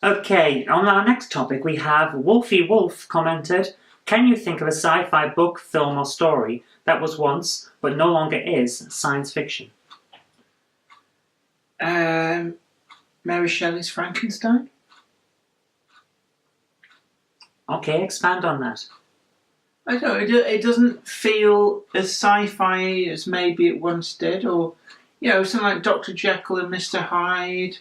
Okay, on our next topic we have Wolfie Wolf commented, can you think of a sci-fi book, film or story that was once, but no longer is, science fiction? Mary Shelley's Frankenstein? Okay, expand on that. I don't know, it doesn't feel as sci-fi as maybe it once did, or, something like Dr. Jekyll and Mr. Hyde,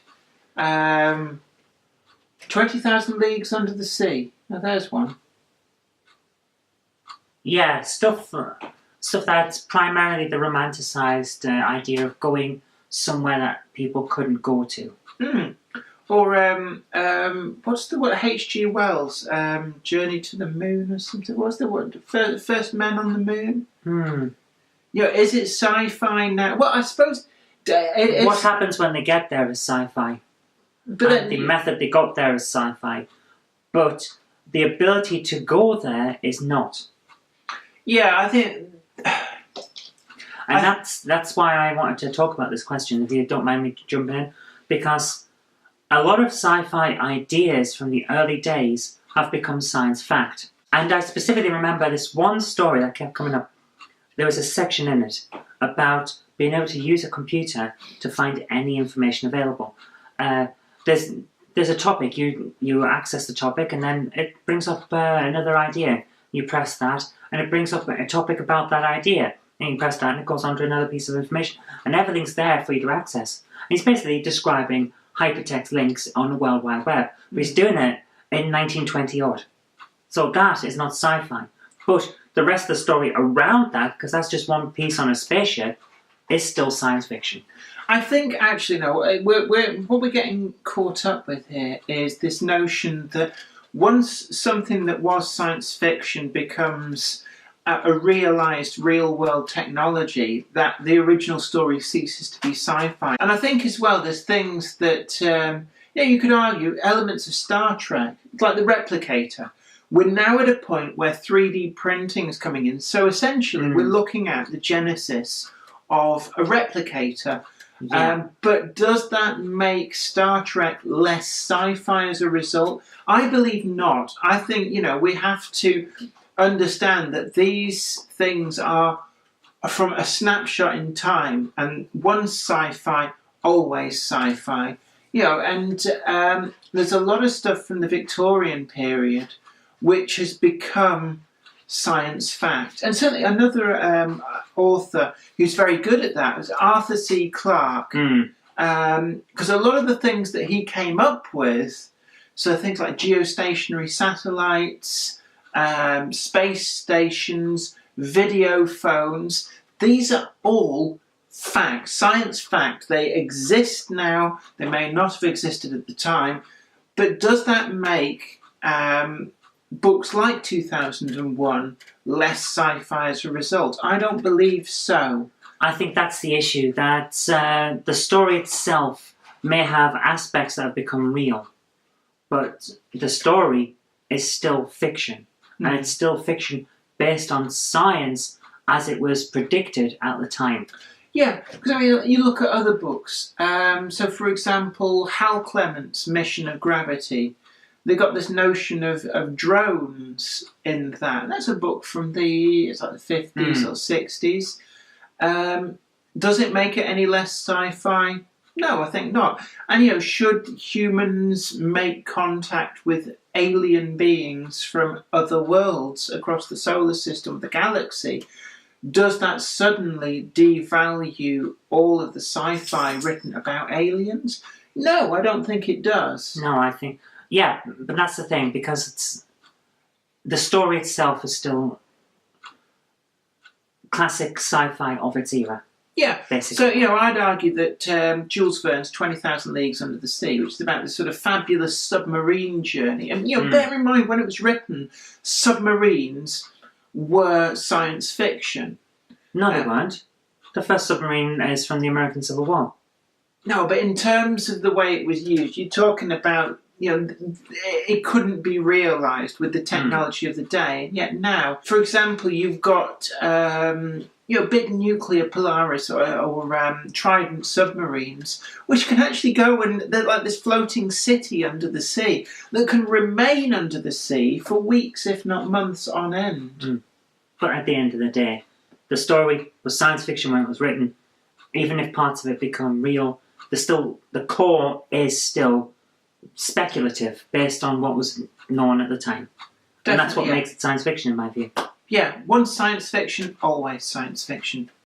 20,000 Leagues Under the Sea. Now there's one. Yeah, stuff that's primarily the romanticised idea of going somewhere that people couldn't go to. Or, what's the word? H.G. Wells, Journey to the Moon or something. What's the word? First Men on the Moon? Is it sci-fi now? Well, I suppose... what happens when they get there is sci-fi. But the method they got there is sci-fi. But the ability to go there is not. Yeah, I think... And that's why I wanted to talk about this question, if you don't mind me jumping in. Because a lot of sci-fi ideas from the early days have become science fact. And I specifically remember this one story that kept coming up. There was a section in it about being able to use a computer to find any information available. There's a topic, you access the topic, and then it brings up another idea. You press that, and it brings up a topic about that idea. And you press that, and it goes on to another piece of information. And everything's there for you to access. And he's basically describing hypertext links on the World Wide Web. But he's doing it in 1920-odd. So that is not sci-fi. But the rest of the story around that, because that's just one piece on a spaceship, is still science fiction. I think, actually, no, what we're getting caught up with here is this notion that once something that was science fiction becomes a realised real-world technology, that the original story ceases to be sci-fi. And I think as well there's things that, you could argue, elements of Star Trek, like the replicator. We're now at a point where 3D printing is coming in, so essentially we're looking at the genesis of a replicator. Yeah. But does that make Star Trek less sci-fi as a result? I believe not. I think, we have to understand that these things are from a snapshot in time, and once sci-fi, always sci-fi. And there's a lot of stuff from the Victorian period which has become science fact. And certainly another author who's very good at that is Arthur C. Clarke. Because a lot of the things that he came up with, so things like geostationary satellites, space stations, video phones, these are all fact, science fact. They exist now, they may not have existed at the time, but does that make books like 2001 less sci-fi as a result? I don't believe so. I think that's the issue, that the story itself may have aspects that have become real, but the story is still fiction. And it's still fiction based on science as it was predicted at the time. Yeah, because you look at other books. So, for example, Hal Clement's Mission of Gravity. They got this notion of drones in that. And that's a book from the 50s or 60s. Does it make it any less sci-fi? No, I think not. And, should humans make contact with alien beings from other worlds across the solar system, the galaxy, does that suddenly devalue all of the sci-fi written about aliens? No, I don't think it does. No, I think... Yeah, but that's the thing, because the story itself is still classic sci-fi of its era. Yeah, basically. So, I'd argue that Jules Verne's 20,000 Leagues Under the Sea, which is about this sort of fabulous submarine journey, and, bear in mind, when it was written, submarines were science fiction. No, they weren't. The first submarine is from the American Civil War. No, but in terms of the way it was used, you're talking about it couldn't be realised with the technology of the day. And yet now, for example, you've got big nuclear Polaris or Trident submarines, which can actually go and they're like this floating city under the sea that can remain under the sea for weeks, if not months on end. But at the end of the day, the story was science fiction when it was written. Even if parts of it become real, the core is still speculative based on what was known at the time. And that's what makes it science fiction, in my view. Yeah, once science fiction, always science fiction.